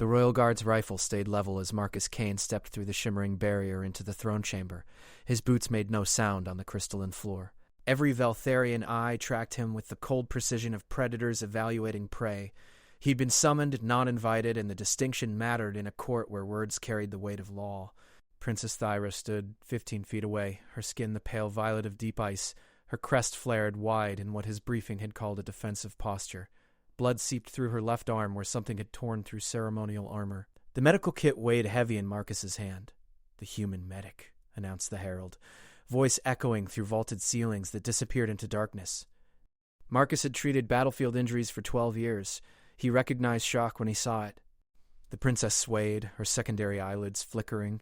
The royal guard's rifle stayed level as Marcus Kane stepped through the shimmering barrier into the throne chamber. His boots made no sound on the crystalline floor. Every Veltharian eye tracked him with the cold precision of predators evaluating prey. He'd been summoned, not invited, and the distinction mattered in a court where words carried the weight of law. Princess Thyra stood 15 feet away, her skin the pale violet of deep ice, her crest flared wide in what his briefing had called a defensive posture. Blood seeped through her left arm where something had torn through ceremonial armor. The medical kit weighed heavy in Marcus's hand. "The human medic," announced the herald, voice echoing through vaulted ceilings that disappeared into darkness. Marcus had treated battlefield injuries for 12 years. He recognized shock when he saw it. The princess swayed, her secondary eyelids flickering.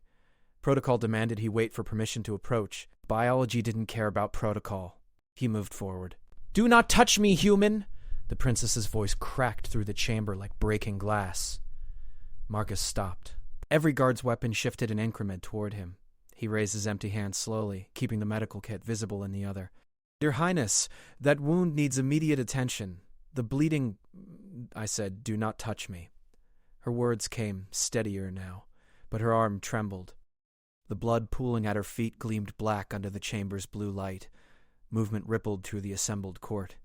Protocol demanded he wait for permission to approach. Biology didn't care about protocol. He moved forward. "Do not touch me, human!" The princess's voice cracked through the chamber like breaking glass. Marcus stopped. Every guard's weapon shifted an increment toward him. He raised his empty hand slowly, keeping the medical kit visible in the other. "Your Highness, that wound needs immediate attention. The bleeding—" I said, "Do not touch me." Her words came steadier now, but her arm trembled. The blood pooling at her feet gleamed black under the chamber's blue light. Movement rippled through the assembled court.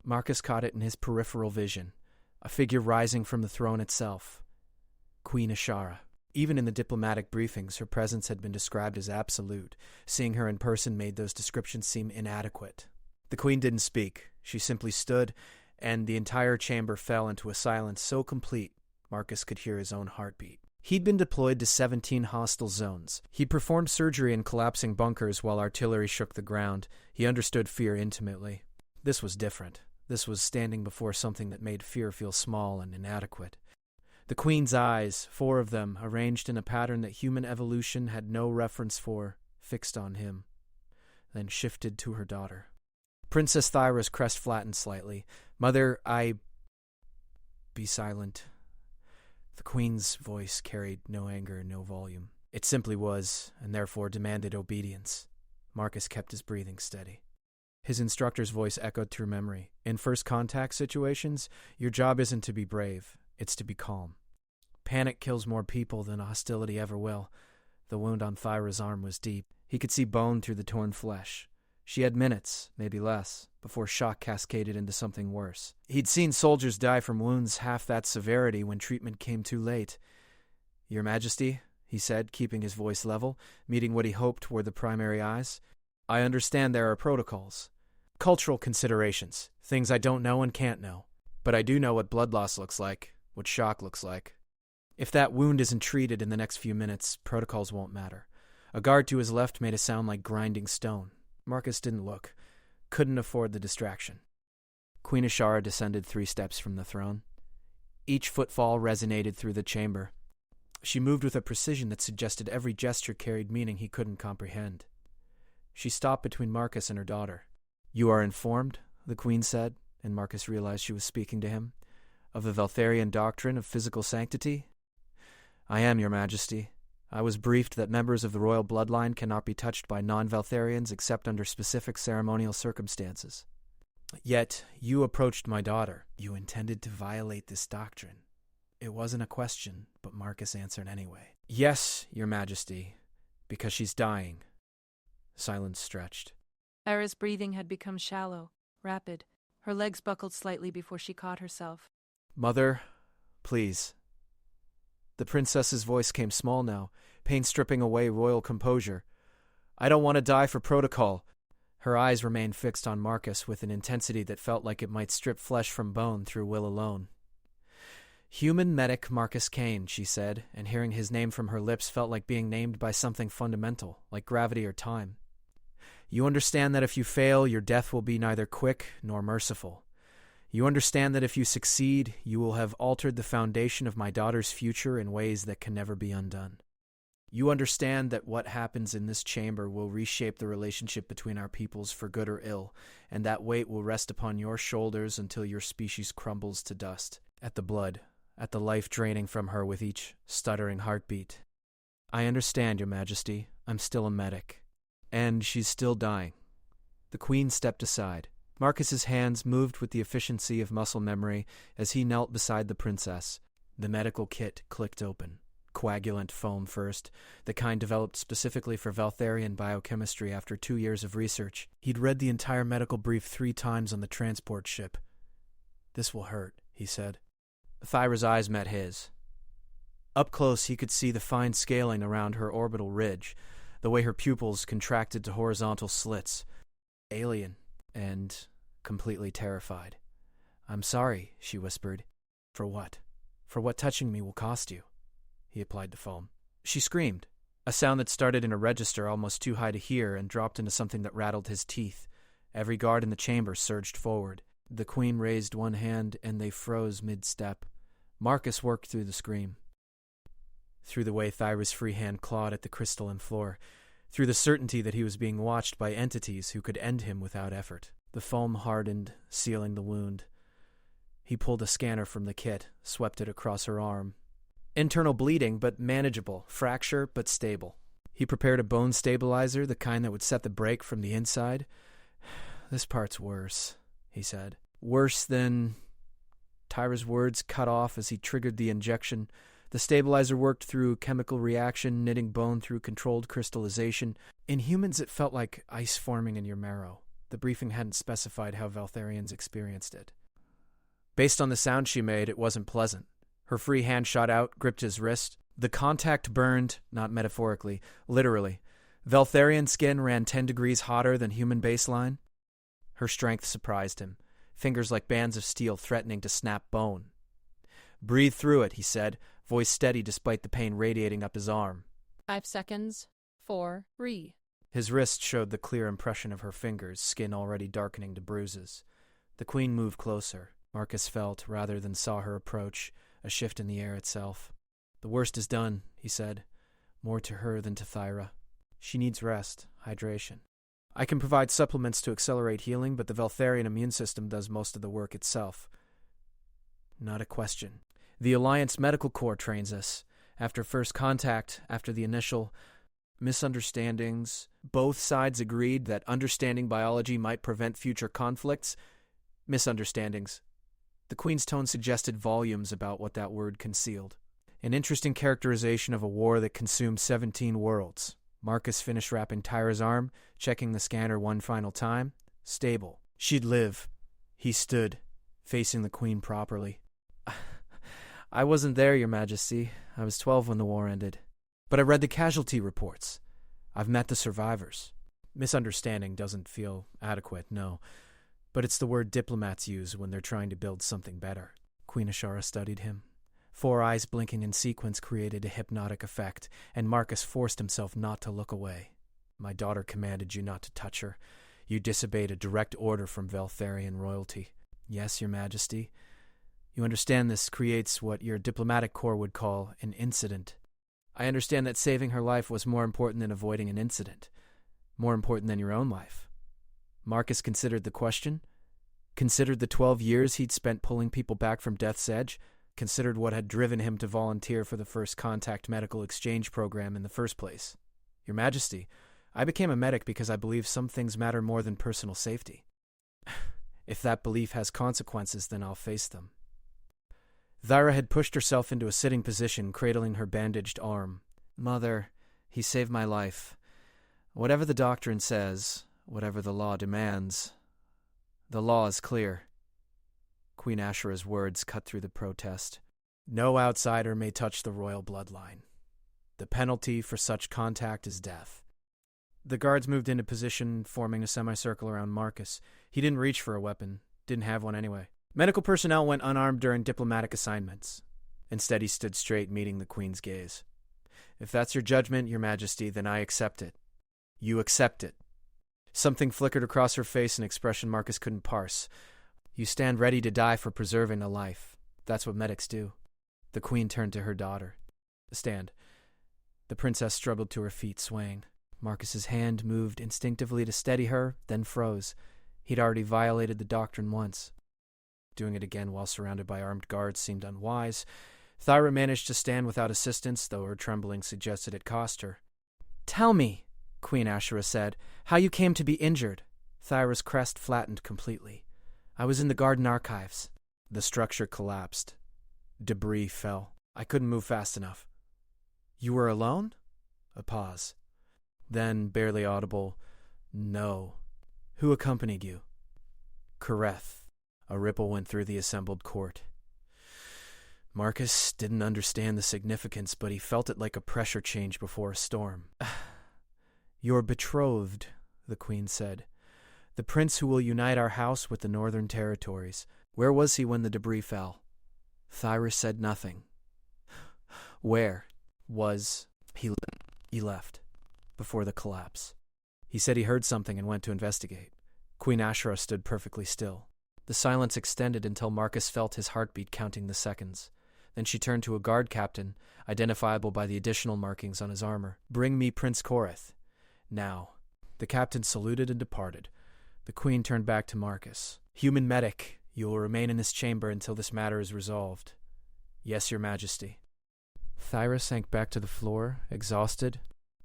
Marcus caught it in his peripheral vision, a figure rising from the throne itself. Queen Ashara. Even in the diplomatic briefings, her presence had been described as absolute. Seeing her in person made those descriptions seem inadequate. The queen didn't speak. She simply stood, and the entire chamber fell into a silence so complete Marcus could hear his own heartbeat. He'd been deployed to 17 hostile zones. He performed surgery in collapsing bunkers while artillery shook the ground. He understood fear intimately. This was different. This was standing before something that made fear feel small and inadequate. The queen's eyes, 4 of them, arranged in a pattern that human evolution had no reference for, fixed on him, then shifted to her daughter. Princess Thyra's crest flattened slightly. "Mother, Be silent." The queen's voice carried no anger, no volume. It simply was, and therefore demanded obedience. Marcus kept his breathing steady. His instructor's voice echoed through memory. "In first contact situations, your job isn't to be brave, it's to be calm. Panic kills more people than hostility ever will." The wound on Thyra's arm was deep. He could see bone through the torn flesh. She had minutes, maybe less, before shock cascaded into something worse. He'd seen soldiers die from wounds half that severity when treatment came too late. "Your Majesty," he said, keeping his voice level, meeting what he hoped were the primary eyes, "I understand there are protocols. Cultural considerations, things I don't know and can't know. But I do know what blood loss looks like, what shock looks like. If that wound isn't treated in the next few minutes, protocols won't matter." A guard to his left made a sound like grinding stone. Marcus didn't look. Couldn't afford the distraction. Queen Ashara descended 3 steps from the throne. Each footfall resonated through the chamber. She moved with a precision that suggested every gesture carried meaning he couldn't comprehend. She stopped between Marcus and her daughter. "You are informed," the queen said, and Marcus realized she was speaking to him, "of the Veltharian doctrine of physical sanctity?" "I am, Your Majesty. I was briefed that members of the royal bloodline cannot be touched by non-Veltharians except under specific ceremonial circumstances. Yet, you approached my daughter. You intended to violate this doctrine." It wasn't a question, but Marcus answered anyway. "Yes, Your Majesty, because she's dying." Silence stretched. Era's breathing had become shallow, rapid. Her legs buckled slightly before she caught herself. "Mother, please." The princess's voice came small now, pain stripping away royal composure. "I don't want to die for protocol." Her eyes remained fixed on Marcus with an intensity that felt like it might strip flesh from bone through will alone. "Human medic Marcus Kane," she said, and hearing his name from her lips felt like being named by something fundamental, like gravity or time. "You understand that if you fail, your death will be neither quick nor merciful. You understand that if you succeed, you will have altered the foundation of my daughter's future in ways that can never be undone. You understand that what happens in this chamber will reshape the relationship between our peoples for good or ill, and that weight will rest upon your shoulders until your species crumbles to dust, at the blood, at the life draining from her with each stuttering heartbeat. I understand, Your Majesty. I'm still a medic. And she's still dying." The queen stepped aside. Marcus's hands moved with the efficiency of muscle memory as he knelt beside the princess. The medical kit clicked open. Coagulant foam first, the kind developed specifically for Veltharian biochemistry after 2 years of research. He'd read the entire medical brief 3 times on the transport ship. "This will hurt," he said. Thyra's eyes met his. Up close, he could see the fine scaling around her orbital ridge, the way her pupils contracted to horizontal slits. Alien, and completely terrified. "I'm sorry," she whispered. "For what?" "For what touching me will cost you." He applied the foam. She screamed, a sound that started in a register almost too high to hear and dropped into something that rattled his teeth. Every guard in the chamber surged forward. The Queen raised one hand, and they froze mid-step. Marcus worked through the scream. Through the way Thyra's free hand clawed at the crystalline floor, through the certainty that he was being watched by entities who could end him without effort. The foam hardened, sealing the wound. He pulled a scanner from the kit, swept it across her arm. Internal bleeding, but manageable. Fracture, but stable. He prepared a bone stabilizer, the kind that would set the break from the inside. "This part's worse," he said. "Worse than—" Tyra's words cut off as he triggered the injection. The stabilizer worked through chemical reaction, knitting bone through controlled crystallization. In humans, it felt like ice forming in your marrow. The briefing hadn't specified how Veltharians experienced it. Based on the sound she made, it wasn't pleasant. Her free hand shot out, gripped his wrist. The contact burned, not metaphorically, literally. Veltharian skin ran 10 degrees hotter than human baseline. Her strength surprised him, fingers like bands of steel threatening to snap bone. "Breathe through it," he said, voice steady despite the pain radiating up his arm. 5 seconds. 4, 3. His wrist showed the clear impression of her fingers, skin already darkening to bruises. The Queen moved closer. Marcus felt, rather than saw her approach, a shift in the air itself. "The worst is done," he said, more to her than to Thyra. "She needs rest, hydration. I can provide supplements to accelerate healing, but the Veltharian immune system does most of the work itself." "Not a question. The Alliance Medical Corps trains us. After first contact, after the initial misunderstandings, both sides agreed that understanding biology might prevent future conflicts. Misunderstandings." The Queen's tone suggested volumes about what that word concealed. "An interesting characterization of a war that consumed 17 worlds." Marcus finished wrapping Tyra's arm, checking the scanner one final time. Stable. She'd live. He stood, facing the Queen properly. "I wasn't there, Your Majesty. I was 12 when the war ended. But I read the casualty reports. I've met the survivors." Misunderstanding doesn't feel adequate, no. But it's the word diplomats use when they're trying to build something better. Queen Ashara studied him. 4 eyes blinking in sequence created a hypnotic effect, and Marcus forced himself not to look away. "My daughter commanded you not to touch her. You disobeyed a direct order from Veltharian royalty." "Yes, Your Majesty. You understand this creates what your diplomatic corps would call an incident. I understand that saving her life was more important than avoiding an incident. More important than your own life." Marcus considered the question, considered the 12 years he'd spent pulling people back from death's edge, considered what had driven him to volunteer for the First Contact Medical Exchange Program in the first place. "Your Majesty, I became a medic because I believe some things matter more than personal safety. If that belief has consequences, then I'll face them." Thyra had pushed herself into a sitting position, cradling her bandaged arm. "Mother, he saved my life. Whatever the doctrine says, whatever the law demands, the law is clear." Queen Ashura's words cut through the protest. "No outsider may touch the royal bloodline. The penalty for such contact is death." The guards moved into position, forming a semicircle around Marcus. He didn't reach for a weapon, didn't have one anyway. Medical personnel went unarmed during diplomatic assignments. Instead, he stood straight, meeting the Queen's gaze. "If that's your judgment, Your Majesty, then I accept it." "You accept it." Something flickered across her face, an expression Marcus couldn't parse. "You stand ready to die for preserving a life. That's what medics do." The Queen turned to her daughter. "Stand." The princess struggled to her feet, swaying. Marcus's hand moved instinctively to steady her, then froze. He'd already violated the doctrine once. Doing it again while surrounded by armed guards seemed unwise. Thyra managed to stand without assistance, though her trembling suggested it cost her. "Tell me," Queen Ashura said, "how you came to be injured." Thyra's crest flattened completely. "I was in the garden archives." The structure collapsed. Debris fell. I couldn't move fast enough. You were alone? A pause. Then, barely audible, no. Who accompanied you? Kareth. A ripple went through the assembled court. Marcus didn't understand the significance, but he felt it like a pressure change before a storm. You're betrothed, the queen said. The prince who will unite our house with the northern territories. Where was he when the debris fell? Thyra said nothing. Where was he? He left before the collapse. He said he heard something and went to investigate. Queen Ashura stood perfectly still. The silence extended until Marcus felt his heartbeat counting the seconds. Then she turned to a guard captain, identifiable by the additional markings on his armor. Bring me Prince Koreth. Now. The captain saluted and departed. The queen turned back to Marcus. Human medic, you will remain in this chamber until this matter is resolved. Yes, your majesty. Thyra sank back to the floor, exhausted.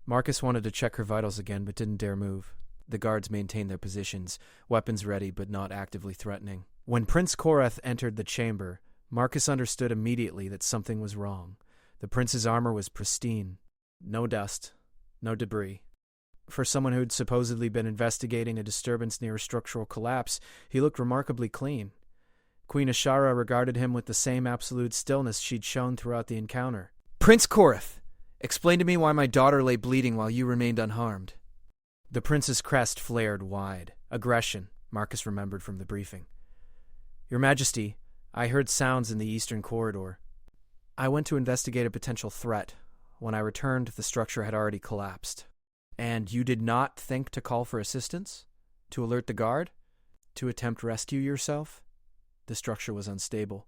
Marcus wanted to check her vitals again, but didn't dare move. The guards maintained their positions, weapons ready but not actively threatening. When Prince Koreth entered the chamber, Marcus understood immediately that something was wrong. The prince's armor was pristine. No dust, no debris. For someone who'd supposedly been investigating a disturbance near a structural collapse, he looked remarkably clean. Queen Ashara regarded him with the same absolute stillness she'd shown throughout the encounter. Prince Koreth, explain to me why my daughter lay bleeding while you remained unharmed. The prince's crest flared wide. Aggression, Marcus remembered from the briefing. Your Majesty, I heard sounds in the eastern corridor. I went to investigate a potential threat. When I returned, the structure had already collapsed. And you did not think to call for assistance? To alert the guard? To attempt rescue yourself? The structure was unstable.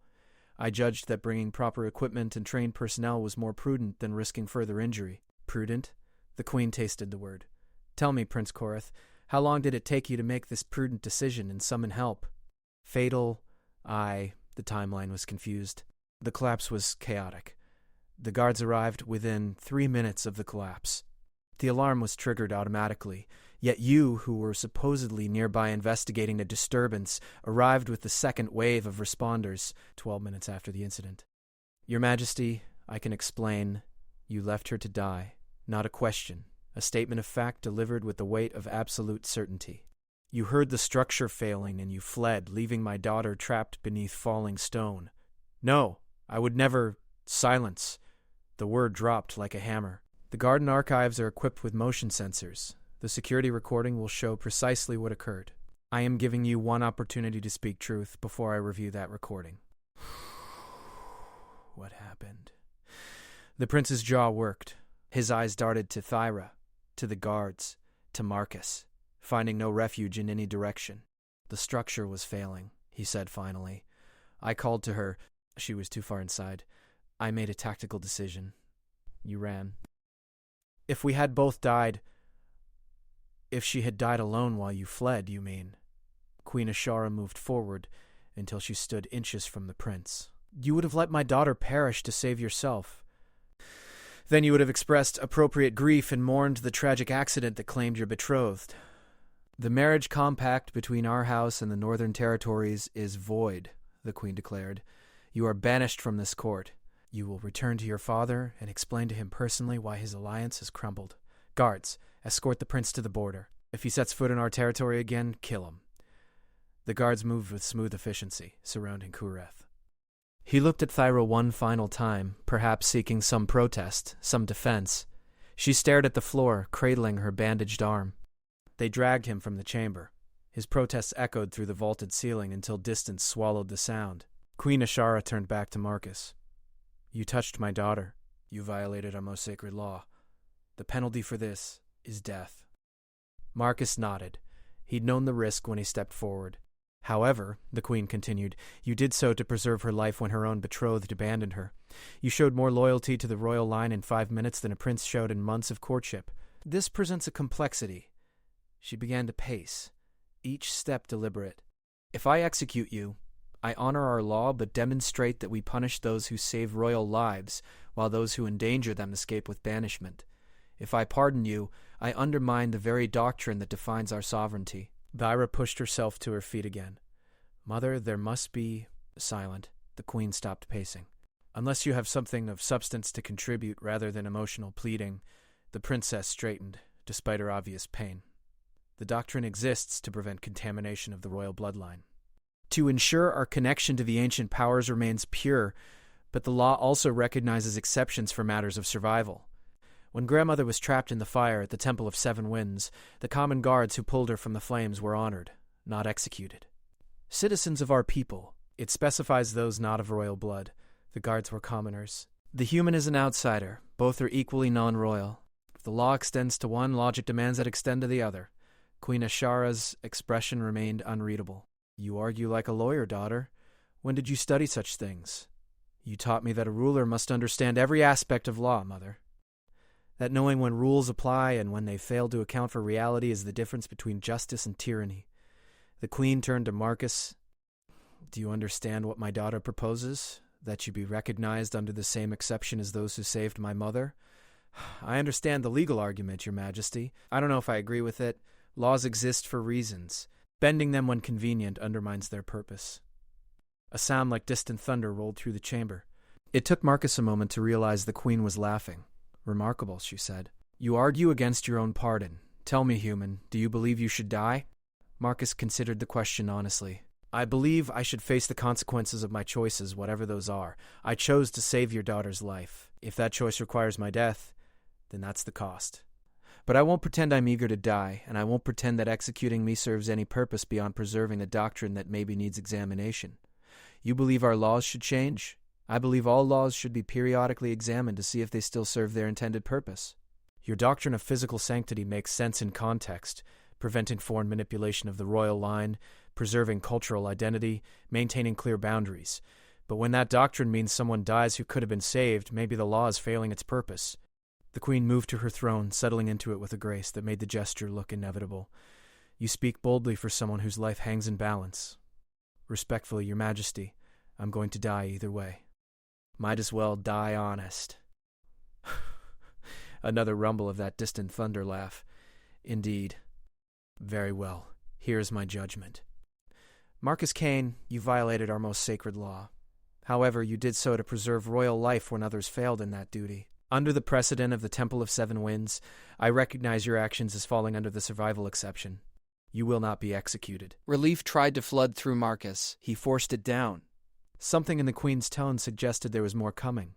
I judged that bringing proper equipment and trained personnel was more prudent than risking further injury. Prudent? The queen tasted the word. Tell me, Prince Koreth, how long did it take you to make this prudent decision and summon help? Fatal? The timeline was confused. The collapse was chaotic. The guards arrived within 3 minutes of the collapse. The alarm was triggered automatically, yet you, who were supposedly nearby investigating a disturbance, arrived with the second wave of responders 12 minutes after the incident. Your Majesty, I can explain. You left her to die. Not a question. A statement of fact delivered with the weight of absolute certainty. You heard the structure failing and you fled, leaving my daughter trapped beneath falling stone. No, I would never... Silence. The word dropped like a hammer. The garden archives are equipped with motion sensors. The security recording will show precisely what occurred. I am giving you one opportunity to speak truth before I review that recording. What happened? The prince's jaw worked. His eyes darted to Thyra, to the guards, to Marcus, finding no refuge in any direction. The structure was failing, he said finally. I called to her. She was too far inside. I made a tactical decision. You ran. If we had both died... If she had died alone while you fled, you mean? Queen Ashara moved forward until she stood inches from the prince. You would have let my daughter perish to save yourself. Then you would have expressed appropriate grief and mourned the tragic accident that claimed your betrothed. The marriage compact between our house and the Northern Territories is void, the queen declared. You are banished from this court. You will return to your father and explain to him personally why his alliance has crumbled. Guards, escort the prince to the border. If he sets foot in our territory again, kill him. The guards moved with smooth efficiency, surrounding Koreth. He looked at Thyra one final time, perhaps seeking some protest, some defense. She stared at the floor, cradling her bandaged arm. They dragged him from the chamber. His protests echoed through the vaulted ceiling until distance swallowed the sound. Queen Ashara turned back to Marcus. You touched my daughter. You violated our most sacred law. The penalty for this is death. Marcus nodded. He'd known the risk when he stepped forward. However, the queen continued, you did so to preserve her life when her own betrothed abandoned her. You showed more loyalty to the royal line in 5 minutes than a prince showed in months of courtship. This presents a complexity. She began to pace, each step deliberate. If I execute you, I honor our law but demonstrate that we punish those who save royal lives, while those who endanger them escape with banishment. If I pardon you, I undermine the very doctrine that defines our sovereignty. Thyra pushed herself to her feet again. Mother, there must be... Silent. The queen stopped pacing. Unless you have something of substance to contribute rather than emotional pleading, the princess straightened, despite her obvious pain. The doctrine exists to prevent contamination of the royal bloodline. To ensure our connection to the ancient powers remains pure, but the law also recognizes exceptions for matters of survival. When grandmother was trapped in the fire at the Temple of Seven Winds, the common guards who pulled her from the flames were honored, not executed. Citizens of our people, it specifies those not of royal blood. The guards were commoners. The human is an outsider. Both are equally non-royal. If the law extends to one, logic demands that extend to the other. Queen Ashara's expression remained unreadable. You argue like a lawyer, daughter. When did you study such things? You taught me that a ruler must understand every aspect of law, mother. That knowing when rules apply and when they fail to account for reality is the difference between justice and tyranny. The queen turned to Marcus. Do you understand what my daughter proposes? That you be recognized under the same exception as those who saved my mother? I understand the legal argument, Your Majesty. I don't know if I agree with it. Laws exist for reasons. Bending them when convenient undermines their purpose. A sound like distant thunder rolled through the chamber. It took Marcus a moment to realize the queen was laughing. Remarkable, she said. You argue against your own pardon. Tell me, human, do you believe you should die? Marcus considered the question honestly. I believe I should face the consequences of my choices, whatever those are. I chose to save your daughter's life. If that choice requires my death, then that's the cost. But I won't pretend I'm eager to die, and I won't pretend that executing me serves any purpose beyond preserving a doctrine that maybe needs examination. You believe our laws should change? I believe all laws should be periodically examined to see if they still serve their intended purpose. Your doctrine of physical sanctity makes sense in context, preventing foreign manipulation of the royal line, preserving cultural identity, maintaining clear boundaries. But when that doctrine means someone dies who could have been saved, maybe the law is failing its purpose. The queen moved to her throne, settling into it with a grace that made the gesture look inevitable. You speak boldly for someone whose life hangs in balance. Respectfully, Your Majesty, I'm going to die either way. Might as well die honest. Another rumble of that distant thunder laugh. Indeed. Very well. Here is my judgment. Marcus Kane, you violated our most sacred law. However, you did so to preserve royal life when others failed in that duty. Under the precedent of the Temple of Seven Winds, I recognize your actions as falling under the survival exception. You will not be executed. Relief tried to flood through Marcus. He forced it down. Something in the queen's tone suggested there was more coming.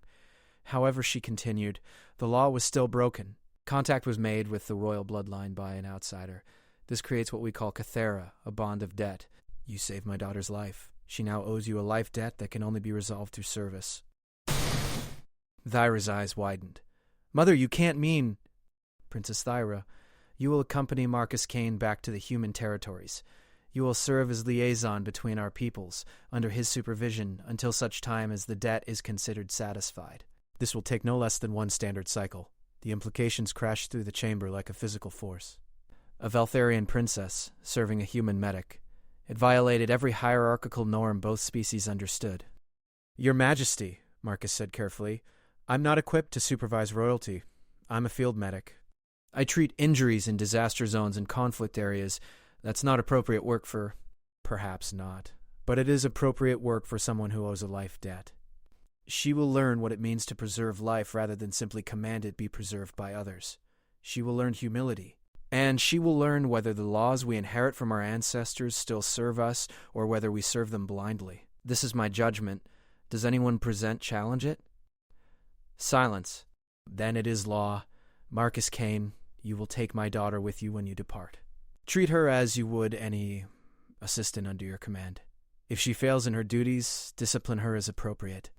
However, she continued, the law was still broken. Contact was made with the royal bloodline by an outsider. This creates what we call cathera, a bond of debt. You saved my daughter's life. She now owes you a life debt that can only be resolved through service. Thyra's eyes widened. Mother, you can't mean... Princess Thyra, you will accompany Marcus Kane back to the human territories. You will serve as liaison between our peoples, under his supervision, until such time as the debt is considered satisfied. This will take no less than one standard cycle. The implications crash through the chamber like a physical force. A Veltharian princess, serving a human medic. It violated every hierarchical norm both species understood. Your Majesty, Marcus said carefully, I'm not equipped to supervise royalty. I'm a field medic. I treat injuries in disaster zones and conflict areas. That's not appropriate work for... Perhaps not. But it is appropriate work for someone who owes a life debt. She will learn what it means to preserve life rather than simply command it be preserved by others. She will learn humility. And she will learn whether the laws we inherit from our ancestors still serve us or whether we serve them blindly. This is my judgment. Does anyone challenge it? Silence. Then it is law. Marcus Kane, you will take my daughter with you when you depart. Treat her as you would any assistant under your command. If she fails in her duties, discipline her as appropriate.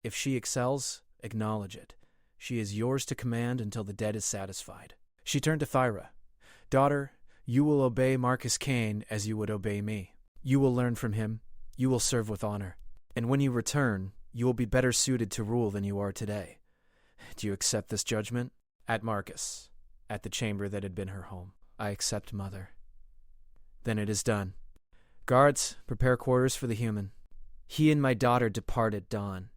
If she excels, acknowledge it. She is yours to command until the debt is satisfied. She turned to Thyra. Daughter, you will obey Marcus Kane as you would obey me. You will learn from him. You will serve with honor. And when you return, you will be better suited to rule than you are today. Do you accept this judgment? At Marcus, at the chamber that had been her home. I accept, Mother. Then it is done. Guards, prepare quarters for the human. He and my daughter depart at dawn.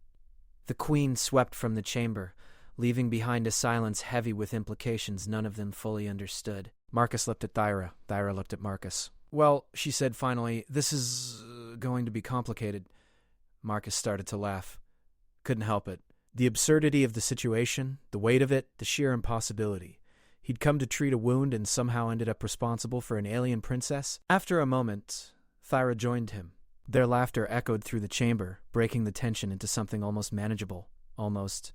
The queen swept from the chamber, leaving behind a silence heavy with implications none of them fully understood. Marcus looked at Thyra. Thyra looked at Marcus. Well, she said finally, this is going to be complicated. Marcus started to laugh. couldn't help it. The absurdity of the situation, the weight of it, the sheer impossibility. He'd come to treat a wound and somehow ended up responsible for an alien princess? After a moment, Thyra joined him. Their laughter echoed through the chamber, breaking the tension into something almost manageable, almost